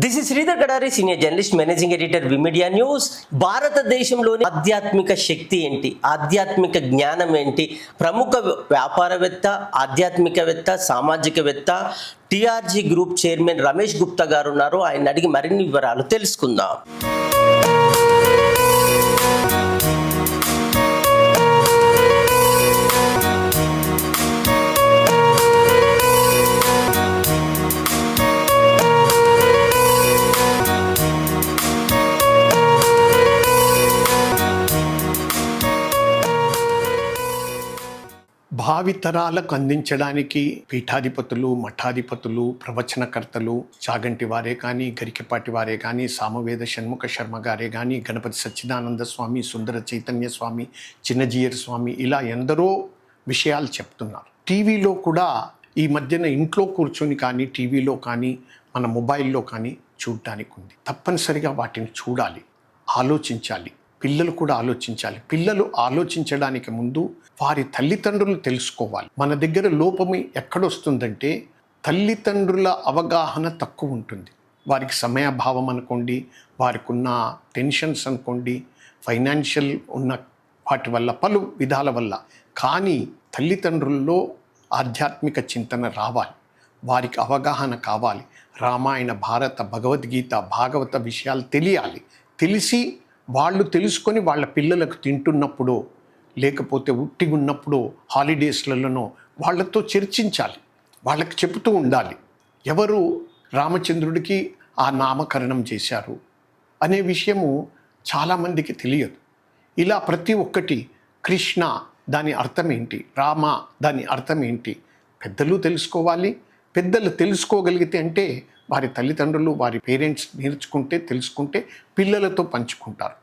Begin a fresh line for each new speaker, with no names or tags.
This is Sridhar Gadari, senior journalist, managing editor, V Media news. భారతదేశంలోని ఆధ్యాత్మిక శక్తి ఏంటి, ఆధ్యాత్మిక జ్ఞానం ఏంటి? ప్రముఖ వ్యాపారవేత్త, ఆధ్యాత్మికవేత్త, సామాజికవేత్త, TRG group chairman Ramesh Gupta గారు ఉన్నారు. ఆయన అడిగి మరిన్ని వివరాలు తెలుసుకుందాం.
భావితరాలకు అందించడానికి పీఠాధిపతులు, మఠాధిపతులు, ప్రవచనకర్తలు, చాగంటి వారే కానీ, గరికపాటి వారే కానీ, సామవేద షణ్ముఖ శర్మ గారే కానీ, గణపతి సచ్చిదానంద స్వామి, సుందర చైతన్య స్వామి, చిన్నజీయర్ స్వామి, ఇలా ఎందరో విషయాలు చెప్తున్నారు. టీవీలో కూడా ఈ మధ్యన ఇంట్లో కూర్చొని కానీ, టీవీలో కానీ, మన మొబైల్లో కానీ చూడటానికి ఉంది. తప్పనిసరిగా వాటిని చూడాలి, ఆలోచించాలి. పిల్లలు కూడా ఆలోచించాలి. పిల్లలు ఆలోచించడానికి ముందు వారి తల్లిదండ్రులు తెలుసుకోవాలి. మన దగ్గర లోపం ఎక్కడొస్తుందంటే తల్లిదండ్రుల అవగాహన తక్కువ ఉంటుంది. వారికి సమయాభావం అనుకోండి, వారికి ఉన్న టెన్షన్స్ అనుకోండి, ఫైనాన్షియల్ ఉన్న వాటి వల్ల, పలు విధాల వల్ల. కానీ తల్లిదండ్రుల్లో ఆధ్యాత్మిక చింతన రావాలి, వారికి అవగాహన కావాలి. రామాయణ, భారత, భగవద్గీత, భాగవత విషయాలు తెలియాలి. తెలిసి వాళ్ళు తెలుసుకొని వాళ్ళ పిల్లలకు తింటున్నప్పుడు, లేకపోతే ఉట్టిగున్నప్పుడు, హాలిడేస్లలోనో వాళ్ళతో చర్చించాలి, వాళ్ళకి చెబుతూ ఉండాలి. ఎవరు రామచంద్రుడికి ఆ నామకరణం చేశారు అనే విషయము చాలామందికి తెలియదు. ఇలా ప్రతి ఒక్కటి, కృష్ణ దాని అర్థం ఏంటి, రామ దాని అర్థం ఏంటి, పెద్దలు తెలుసుకోవాలి. పెద్దలు తెలుసుకోగలిగితే అంటే వారి తల్లిదండ్రులు, వారి పేరెంట్స్ నేర్చుకుంటే, తెలుసుకుంటే పిల్లలతో పంచుకుంటారు.